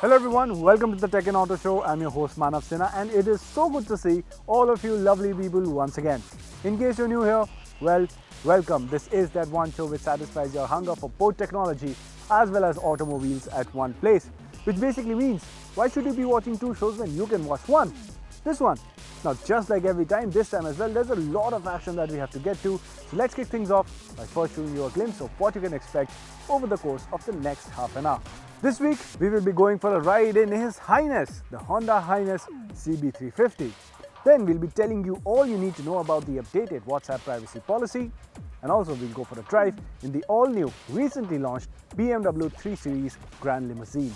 Hello everyone, welcome to the Tech and Auto Show. I'm your host Manav Sinha and it is so good to see all of you lovely people once again. In case you're new here, well, welcome. This is that one show which satisfies your hunger for both technology as well as automobiles at one place. Which basically means, why should you be watching two shows when you can watch one? This one. Now just like every time, this time as well, there's a lot of action that we have to get to. So let's kick things off by first showing you a glimpse of what you can expect over the course of the next half an hour. This week, we will be going for a ride in His Highness, the Honda H'ness CB350. Then we'll be telling you all you need to know about the updated WhatsApp privacy policy. And also we'll go for a drive in the all-new, recently launched BMW 3 Series Gran Limousine.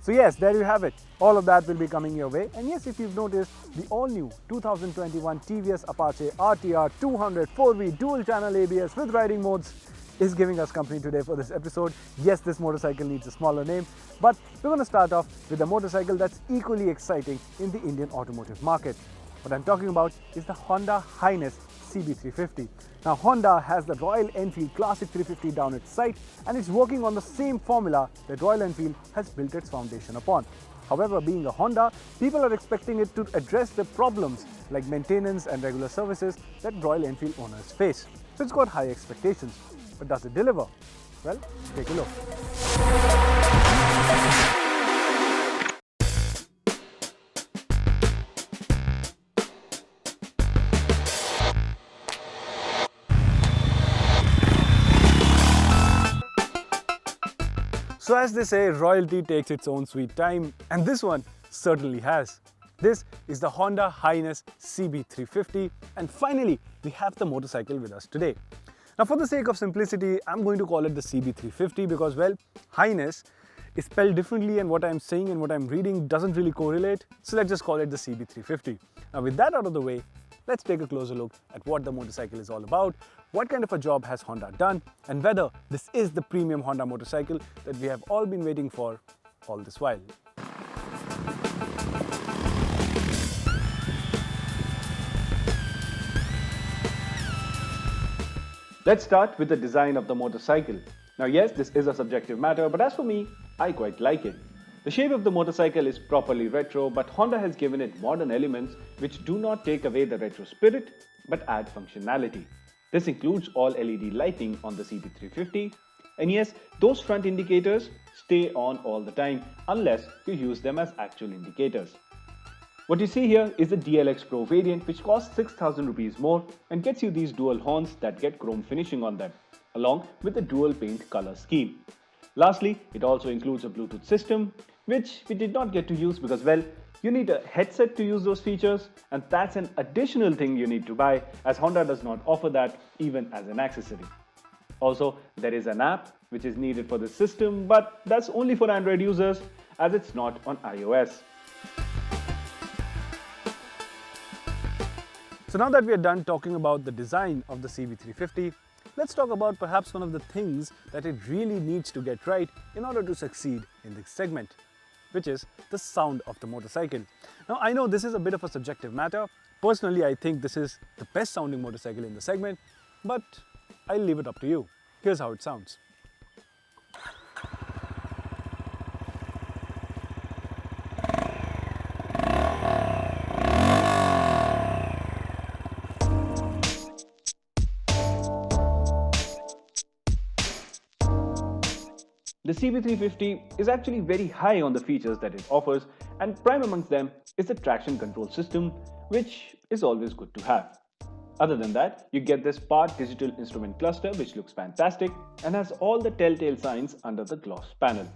So yes, there you have it. All of that will be coming your way. And yes, if you've noticed, the all-new 2021 TVS Apache RTR 200 4V dual-channel ABS with riding modes is giving us company today for this episode. Yes, this motorcycle needs a smaller name, but we're going to start off with a motorcycle that's equally exciting in the Indian automotive market. What I'm talking about is the Honda H'ness CB350. Now, Honda has the Royal Enfield Classic 350 down its sight and it's working on the same formula that Royal Enfield has built its foundation upon. However, being a Honda, people are expecting it to address the problems like maintenance and regular services that Royal Enfield owners face. So it's got high expectations. But does it deliver? Well, take a look. So as they say, royalty takes its own sweet time, and this one certainly has. This is the Honda H'ness CB350, and finally, we have the motorcycle with us today. Now, for the sake of simplicity, I'm going to call it the CB350 because, well, H'ness is spelled differently and what I'm saying and what I'm reading doesn't really correlate. So let's just call it the CB350. Now, with that out of the way, let's take a closer look at what the motorcycle is all about, what kind of a job has Honda done, and whether this is the premium Honda motorcycle that we have all been waiting for all this while. Let's start with the design of the motorcycle. Now yes, this is a subjective matter, but as for me, I quite like it. The shape of the motorcycle is properly retro, but Honda has given it modern elements which do not take away the retro spirit, but add functionality. This includes all LED lighting on the CB350, and yes, those front indicators stay on all the time unless you use them as actual indicators. What you see here is the DLX Pro variant which costs 6,000 rupees more and gets you these dual horns that get chrome finishing on them, along with the dual paint color scheme. Lastly, it also includes a Bluetooth system, which we did not get to use because, well, you need a headset to use those features, and that's an additional thing you need to buy as Honda does not offer that even as an accessory. Also, there is an app which is needed for this system, but that's only for Android users as it's not on iOS. So now that we are done talking about the design of the CB350, let's talk about perhaps one of the things that it really needs to get right in order to succeed in this segment, which is the sound of the motorcycle. Now I know this is a bit of a subjective matter. Personally, I think this is the best sounding motorcycle in the segment, but I'll leave it up to you. Here's how it sounds. The CB350 is actually very high on the features that it offers, and prime amongst them is the traction control system, which is always good to have. Other than that, you get this part digital instrument cluster which looks fantastic and has all the telltale signs under the gloss panel.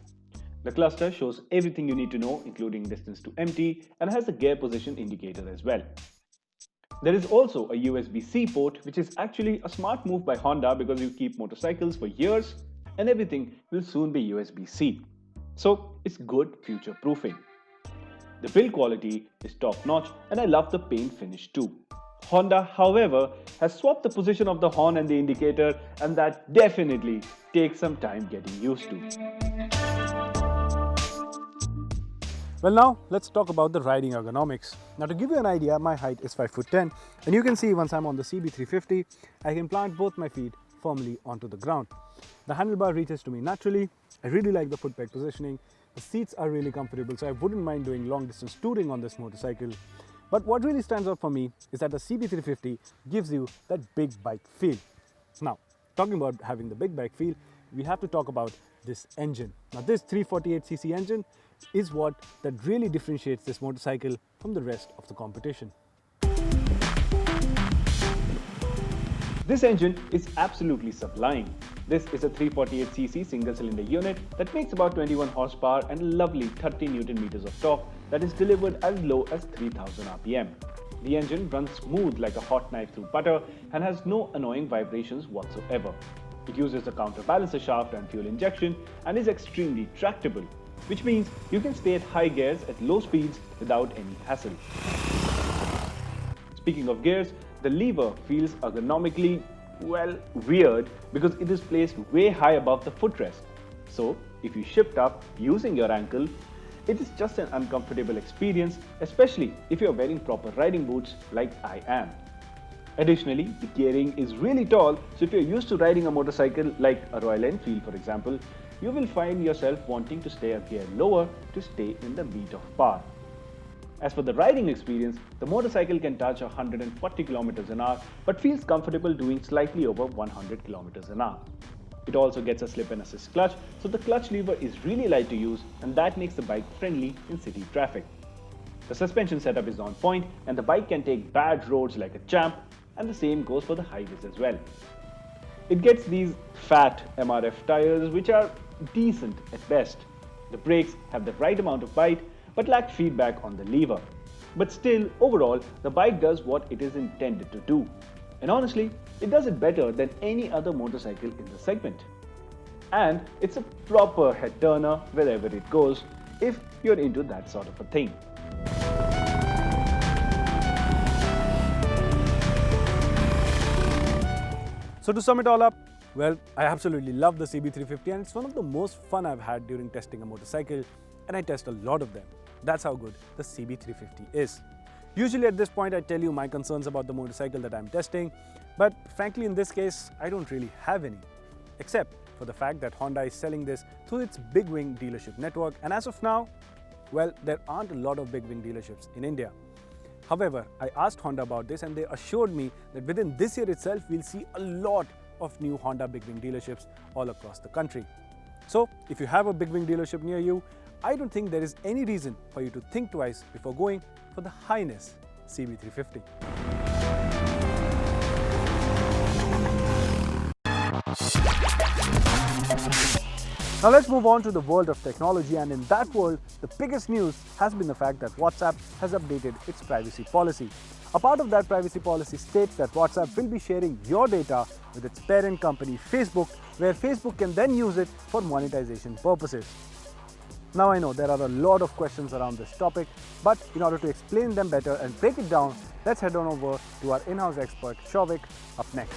The cluster shows everything you need to know, including distance to empty, and has a gear position indicator as well. There is also a USB-C port, which is actually a smart move by Honda because you keep motorcycles for years and everything will soon be USB-C. So it's good future proofing. The build quality is top notch and I love the paint finish too. Honda, however, has swapped the position of the horn and the indicator, and that definitely takes some time getting used to. Well, now let's talk about the riding ergonomics. Now, to give you an idea, my height is 5'10", and you can see once I'm on the CB350, I can plant both my feet firmly onto the ground. The handlebar reaches to me naturally. I really like the foot peg positioning. The seats are really comfortable, so I wouldn't mind doing long distance touring on this motorcycle. But what really stands out for me is that the CB350 gives you that big bike feel. Now, talking about having the big bike feel, we have to talk about this engine. Now, this 348cc engine is what that really differentiates this motorcycle from the rest of the competition. This engine is absolutely sublime. This is a 348cc single-cylinder unit that makes about 21 horsepower and a lovely 30 Newton meters of torque that is delivered as low as 3000 RPM. The engine runs smooth like a hot knife through butter and has no annoying vibrations whatsoever. It uses a counterbalancer shaft and fuel injection and is extremely tractable, which means you can stay at high gears at low speeds without any hassle. Speaking of gears, the lever feels ergonomically, well, weird because it is placed way high above the footrest. So, if you shift up using your ankle, it is just an uncomfortable experience, especially if you are wearing proper riding boots like I am. Additionally, the gearing is really tall, so if you are used to riding a motorcycle like a Royal Enfield for example, you will find yourself wanting to stay a gear lower to stay in the beat of par. As for the riding experience, the motorcycle can touch 140 km an hour but feels comfortable doing slightly over 100 km an hour. It also gets a slip and assist clutch, so the clutch lever is really light to use and that makes the bike friendly in city traffic. The suspension setup is on point and the bike can take bad roads like a champ, and the same goes for the highways as well. It gets these fat MRF tires which are decent at best. The brakes have the right amount of bite but lack feedback on the lever. But still, overall, the bike does what it is intended to do. And honestly, it does it better than any other motorcycle in the segment. And it's a proper head turner wherever it goes, if you're into that sort of a thing. So to sum it all up, well, I absolutely love the CB350 and it's one of the most fun I've had during testing a motorcycle, and I test a lot of them. That's how good the CB350 is. Usually at this point I tell you my concerns about the motorcycle that I'm testing, but frankly in this case I don't really have any, except for the fact that Honda is selling this through its big wing dealership network, and as of now, well, there aren't a lot of big wing dealerships in India. However, I asked Honda about this and they assured me that within this year itself we'll see a lot of new Honda big wing dealerships all across the country. So if you have a big wing dealership near you, I don't think there is any reason for you to think twice before going for the H'ness CB350. Now let's move on to the world of technology, and in that world, the biggest news has been the fact that WhatsApp has updated its privacy policy. A part of that privacy policy states that WhatsApp will be sharing your data with its parent company Facebook, where Facebook can then use it for monetization purposes. Now I know there are a lot of questions around this topic, but in order to explain them better and break it down, let's head on over to our in-house expert Shavik up next.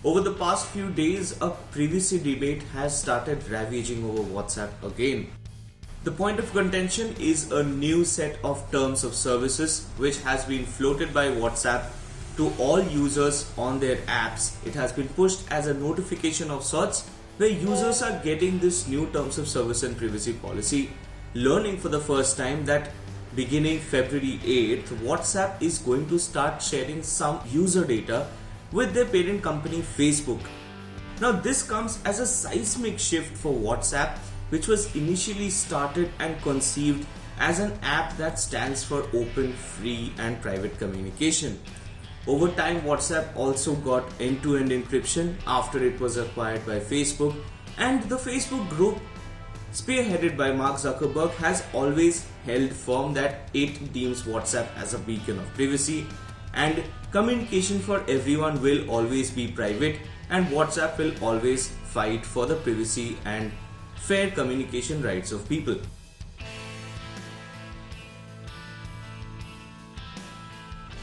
Over the past few days, a privacy debate has started ravaging over WhatsApp again. The point of contention is a new set of terms of services which has been floated by WhatsApp to all users on their apps. It has been pushed as a notification of sorts where users are getting this new terms of service and privacy policy, learning for the first time that beginning February 8th, WhatsApp is going to start sharing some user data with their parent company Facebook. Now this comes as a seismic shift for WhatsApp, which was initially started and conceived as an app that stands for open, free and private communication. Over time, WhatsApp also got end-to-end encryption after it was acquired by Facebook, and the Facebook group, spearheaded by Mark Zuckerberg, has always held firm that it deems WhatsApp as a beacon of privacy, and communication for everyone will always be private, and WhatsApp will always fight for the privacy and fair communication rights of people.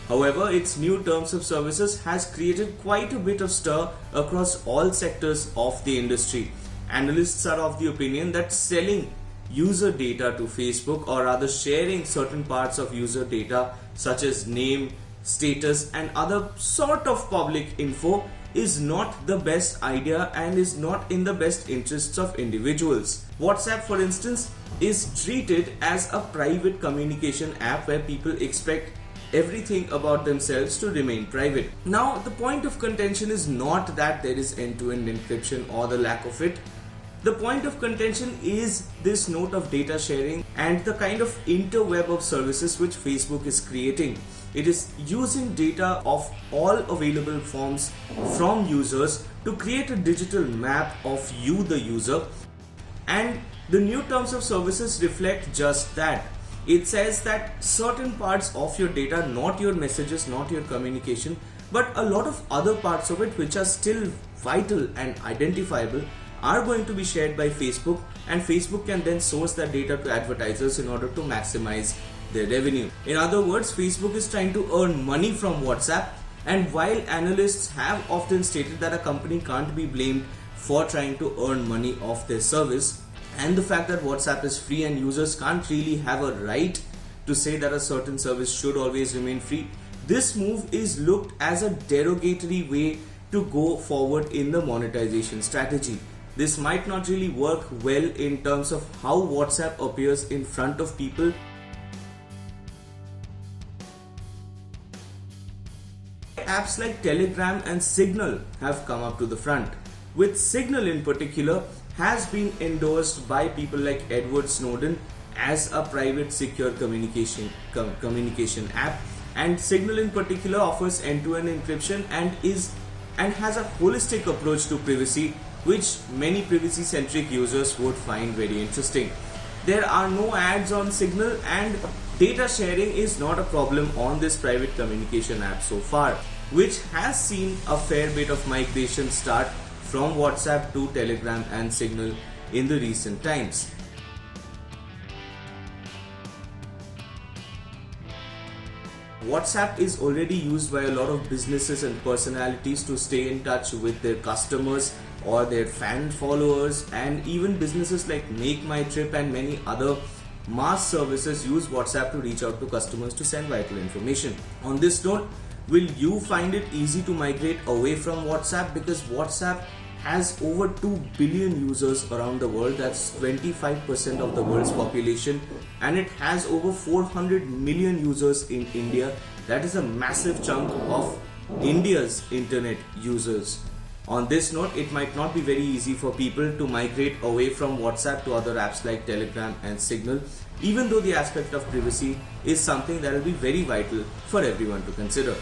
However, its new terms of services has created quite a bit of stir across all sectors of the industry. Analysts are of the opinion that selling user data to Facebook, or rather sharing certain parts of user data such as name, status and other sort of public info is not the best idea and is not in the best interests of individuals. WhatsApp, for instance, is treated as a private communication app where people expect everything about themselves to remain private. Now, the point of contention is not that there is end-to-end encryption or the lack of it. The point of contention is this note of data sharing and the kind of interweb of services which Facebook is creating. It is using data of all available forms from users to create a digital map of you, the user, and the new terms of services reflect just that. It says that certain parts of your data, not your messages, not your communication, but a lot of other parts of it which are still vital and identifiable are going to be shared by Facebook, and Facebook can then source that data to advertisers in order to maximize their revenue. In other words, Facebook is trying to earn money from WhatsApp, and while analysts have often stated that a company can't be blamed for trying to earn money off their service, and the fact that WhatsApp is free and users can't really have a right to say that a certain service should always remain free, this move is looked as a derogatory way to go forward in the monetization strategy. This might not really work well in terms of how WhatsApp appears in front of people. Apps like Telegram and Signal have come up to the front, with Signal in particular has been endorsed by people like Edward Snowden as a private secure communication app, and Signal in particular offers end-to-end encryption and has a holistic approach to privacy, which many privacy-centric users would find very interesting. There are no ads on Signal, and data sharing is not a problem on this private communication app so far, which has seen a fair bit of migration start from WhatsApp to Telegram and Signal in the recent times. WhatsApp is already used by a lot of businesses and personalities to stay in touch with their customers or their fan followers, and even businesses like Make My Trip and many other mass services use WhatsApp to reach out to customers to send vital information. On this note, will you find it easy to migrate away from WhatsApp? Because WhatsApp has over 2 billion users around the world, that's 25% of the world's population, and it has over 400 million users in India. That is a massive chunk of India's internet users. On this note, it might not be very easy for people to migrate away from WhatsApp to other apps like Telegram and Signal, even though the aspect of privacy is something that will be very vital for everyone to consider.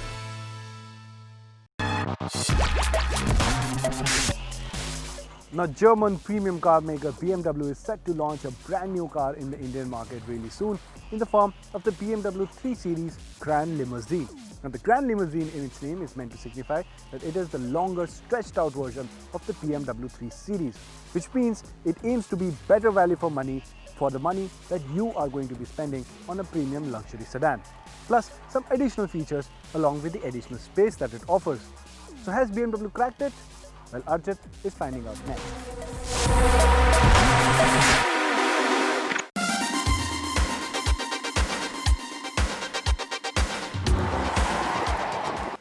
Now, German premium car maker BMW is set to launch a brand new car in the Indian market really soon in the form of the BMW 3 Series Gran Limousine. Now, the Gran Limousine in its name is meant to signify that it is the longer stretched out version of the BMW 3 Series, which means it aims to be better value for money for the money that you are going to be spending on a premium luxury sedan, plus some additional features along with the additional space that it offers. So has BMW cracked it? Well, Arjit is finding out next.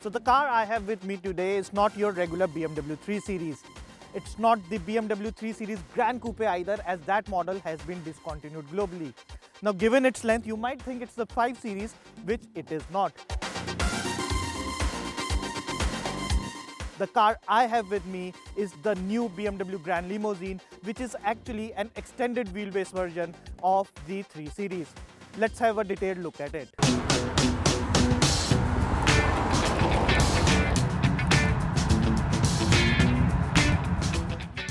So the car I have with me today is not your regular BMW 3 Series. It's not the BMW 3 Series Gran Coupe either, as that model has been discontinued globally. Now, given its length, you might think it's the 5 Series, which it is not. The car I have with me is the new BMW Gran Limousine, which is actually an extended wheelbase version of the 3 Series. Let's have a detailed look at it.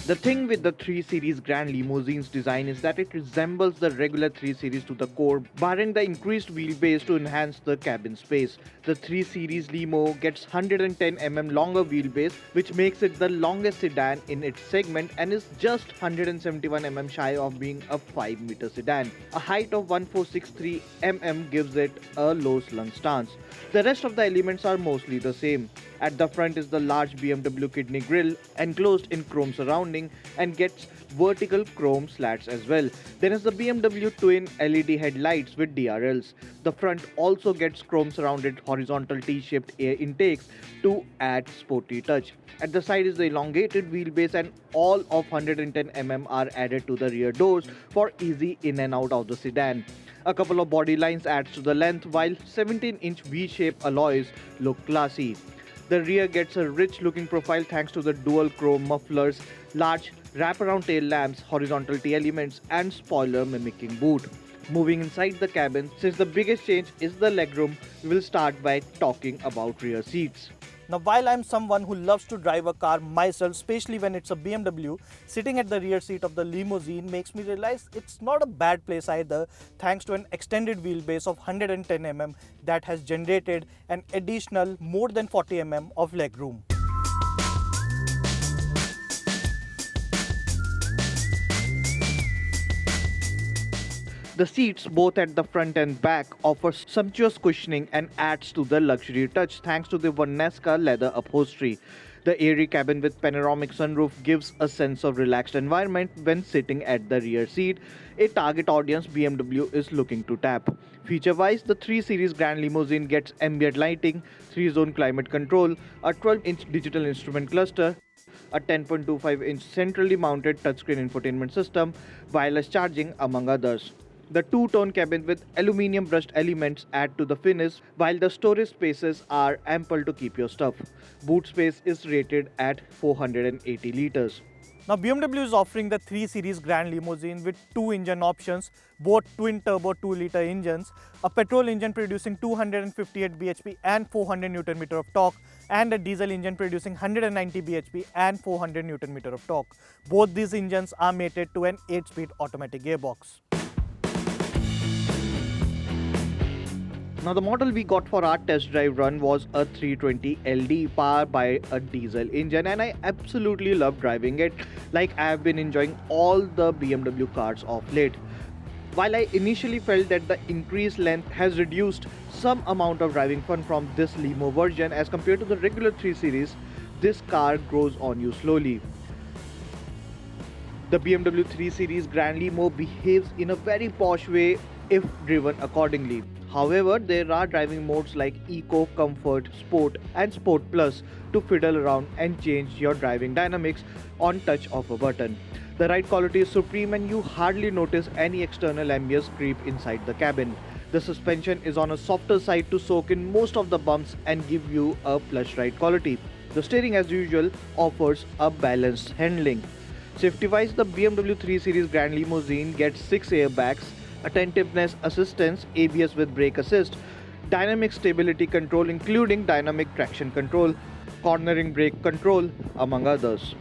The thing with the 3 Series Gran Limousine's design is that it resembles the regular 3 Series to the core, barring the increased wheelbase to enhance the cabin space. The 3 Series Limo gets 110mm longer wheelbase, which makes it the longest sedan in its segment and is just 171mm shy of being a 5-meter sedan. A height of 1463mm gives it a low slung stance. The rest of the elements are mostly the same. At the front is the large BMW kidney grille enclosed in chrome surroundings, surrounding and gets vertical chrome slats as well. Then is the BMW twin LED headlights with DRLs. The front also gets chrome surrounded horizontal T-shaped air intakes to add sporty touch. At the side is the elongated wheelbase and all of 110 are added to the rear doors for easy in and out of the sedan. A couple of body lines adds to the length while 17-inch V-shape alloys look classy. The rear gets a rich looking profile thanks to the dual chrome mufflers, large wraparound tail lamps, horizontal T-elements and spoiler mimicking boot. Moving inside the cabin, since the biggest change is the legroom, we will start by talking about rear seats. Now, while I'm someone who loves to drive a car myself, especially when it's a BMW, sitting at the rear seat of the limousine makes me realize it's not a bad place either, thanks to an extended wheelbase of 110 that has generated an additional more than 40 of legroom. The seats both at the front and back offer sumptuous cushioning and adds to the luxury touch thanks to the H'ness leather upholstery. The airy cabin with panoramic sunroof gives a sense of relaxed environment when sitting at the rear seat, a target audience BMW is looking to tap. Feature-wise, the 3 Series Gran Limousine gets ambient lighting, 3-zone climate control, a 12-inch digital instrument cluster, a 10.25-inch centrally mounted touchscreen infotainment system, wireless charging among others. The two-tone cabin with aluminium brushed elements add to the finish, while the storage spaces are ample to keep your stuff. Boot space is rated at 480 liters. Now, BMW is offering the 3 Series Gran Limousine with 2 engine options, both twin-turbo 2-liter engines, a petrol engine producing 258 bhp and 400 Nm of torque, and a diesel engine producing 190 bhp and 400 Nm of torque. Both these engines are mated to an 8-speed automatic gearbox. Now the model we got for our test drive run was a 320 LD powered by a diesel engine, and I absolutely love driving it like I have been enjoying all the BMW cars of late. While I initially felt that the increased length has reduced some amount of driving fun from this Limo version as compared to the regular 3 Series, this car grows on you slowly. The BMW 3 Series Gran Limo behaves in a very posh way if driven accordingly. However, there are driving modes like Eco, Comfort, Sport and Sport Plus to fiddle around and change your driving dynamics on touch of a button. The ride quality is supreme and you hardly notice any external ambience creep inside the cabin. The suspension is on a softer side to soak in most of the bumps and give you a plush ride quality. The steering, as usual, offers a balanced handling. Safety-wise, the BMW 3 Series Gran Limousine gets 6 airbags, attentiveness assistance, ABS with brake assist, dynamic stability control including dynamic traction control, cornering brake control, among others.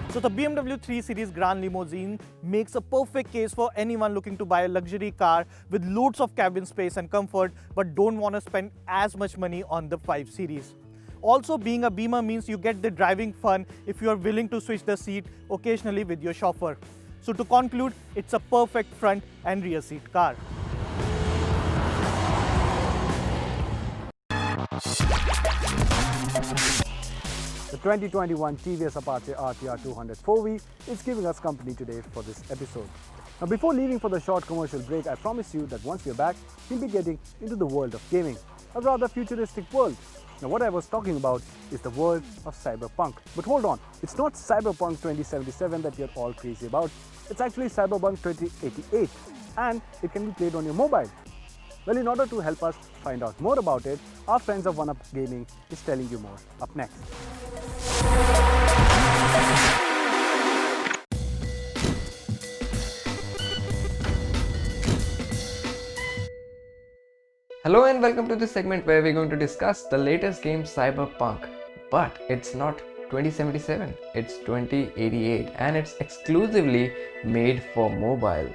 So the BMW 3 Series Gran Limousine makes a perfect case for anyone looking to buy a luxury car with loads of cabin space and comfort but don't want to spend as much money on the 5 Series. Also, being a Beamer means you get the driving fun if you are willing to switch the seat occasionally with your chauffeur. So to conclude, it's a perfect front and rear seat car. The 2021 TVS Apache RTR 200 4V is giving us company today for this episode. Now, before leaving for the short commercial break, I promise you that once we're back, we'll be getting into the world of gaming, a rather futuristic world. Now, what I was talking about is the world of Cyberpunk. But hold on, it's not Cyberpunk 2077 that you're all crazy about. It's actually Cyberpunk 2088, and it can be played on your mobile. Well, in order to help us find out more about it, our friends of 1UP Gaming is telling you more up next. Hello and welcome to this segment where we're going to discuss the latest game Cyberpunk. But it's not 2077, it's 2088 and it's exclusively made for mobile.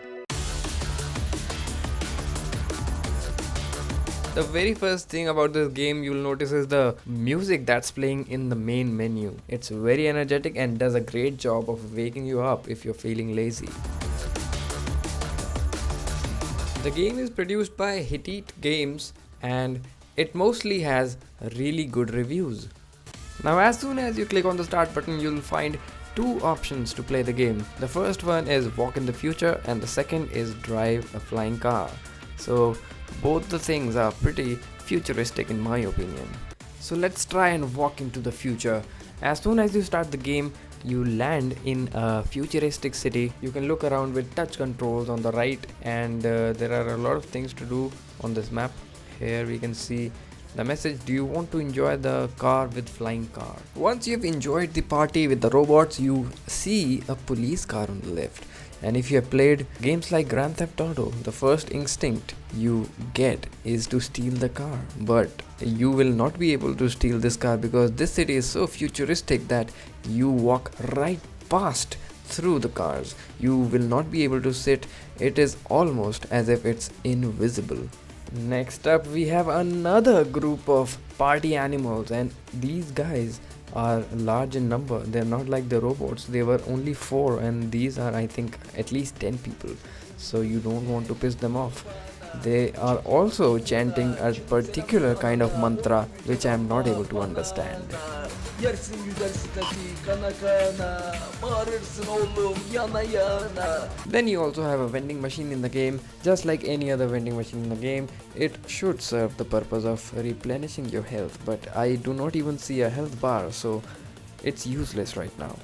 The very first thing about this game you'll notice is the music that's playing in the main menu. It's very energetic and does a great job of waking you up if you're feeling lazy. The game is produced by H'ness Games and it mostly has really good reviews. Now as soon as you click on the start button, you'll find two options to play the game. The first one is walk in the future and the second is drive a flying car. So both the things are pretty futuristic in my opinion. So let's try and walk into the future. As soon as you start the game, you land in a futuristic city. You can look around with touch controls on the right, and there are a lot of things to do on this map. Here we can see the message, do you want to enjoy the car with flying car? Once you've enjoyed the party with the robots, you see a police car on the left. And if you have played games like Grand Theft Auto, the first instinct you get is to steal the car. But you will not be able to steal this car because this city is so futuristic that you walk right past through the cars. You will not be able to sit. It is almost as if it's invisible. Next up, we have another group of party animals, and these guys are large in number. They're not like the robots. They were only 4 and these are I think at least 10 people, so you don't want to piss them off. They are also chanting a particular kind of mantra which I am not able to understand. Then you also have a vending machine in the game. Just like any other vending machine in the game, it should serve the purpose of replenishing your health, but I do not even see a health bar, so it's useless right now.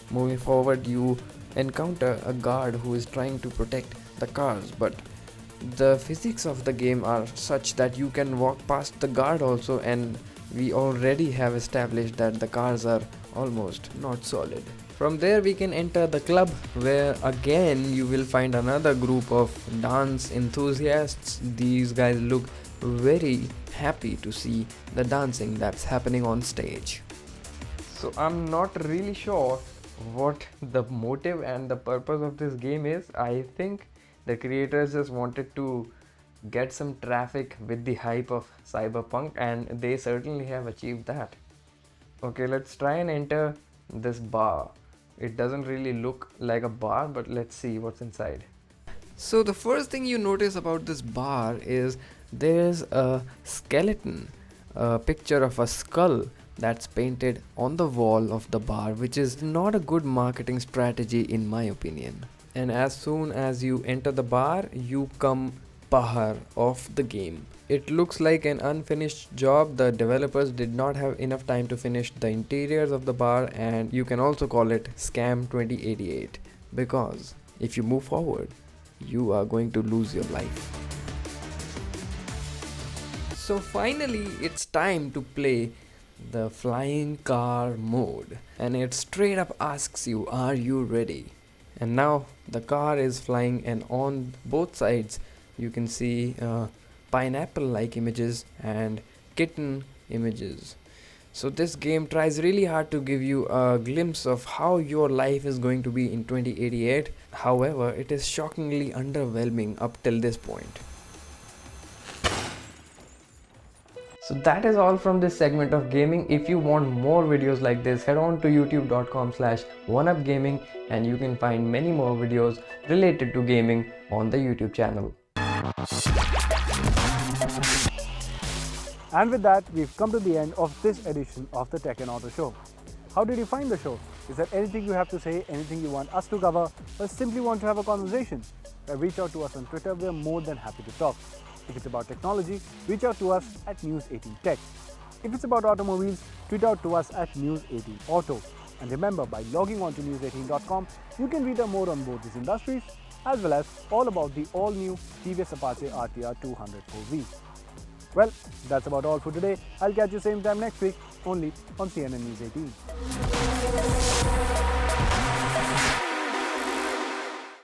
Moving forward, you encounter a guard who is trying to protect the cars, but the physics of the game are such that you can walk past the guard also, and we already have established that the cars are almost not solid. From there we can enter the club, where again you will find another group of dance enthusiasts. These guys look very happy to see the dancing that's happening on stage. So I'm not really sure what the motive and the purpose of this game is. I think the creators just wanted to get some traffic with the hype of Cyberpunk, and they certainly have achieved that. Okay, let's try and enter this bar. It doesn't really look like a bar, but let's see what's inside. So the first thing you notice about this bar is there's a skeleton, a picture of a skull that's painted on the wall of the bar, which is not a good marketing strategy in my opinion. And as soon as you enter the bar, you come bahar of the game. It looks like an unfinished job. The developers did not have enough time to finish the interiors of the bar, and you can also call it Scam 2088, because if you move forward, you are going to lose your life. So finally, it's time to play the flying car mode, and it straight up asks you, are you ready? And now the car is flying, and on both sides you can see pineapple like images and kitten images. So this game tries really hard to give you a glimpse of how your life is going to be in 2088. However, it is shockingly underwhelming up till this point. So that is all from this segment of gaming. If you want more videos like this, head on to youtube.com/oneupgaming and you can find many more videos related to gaming on the YouTube channel. And with that, we've come to the end of this edition of the Tech and Auto Show. How did you find the show? Is there anything you have to say, anything you want us to cover, or simply want to have a conversation? Reach out to us on Twitter. We're more than happy to talk. If it's about technology, reach out to us at News18 Tech. If it's about automobiles, tweet out to us at News18 Auto. And remember, by logging on to news18.com, you can read more on both these industries, as well as all about the all-new TVS Apache RTR 200 4V. Well, that's about all for today. I'll catch you same time next week, only on CNN News 18.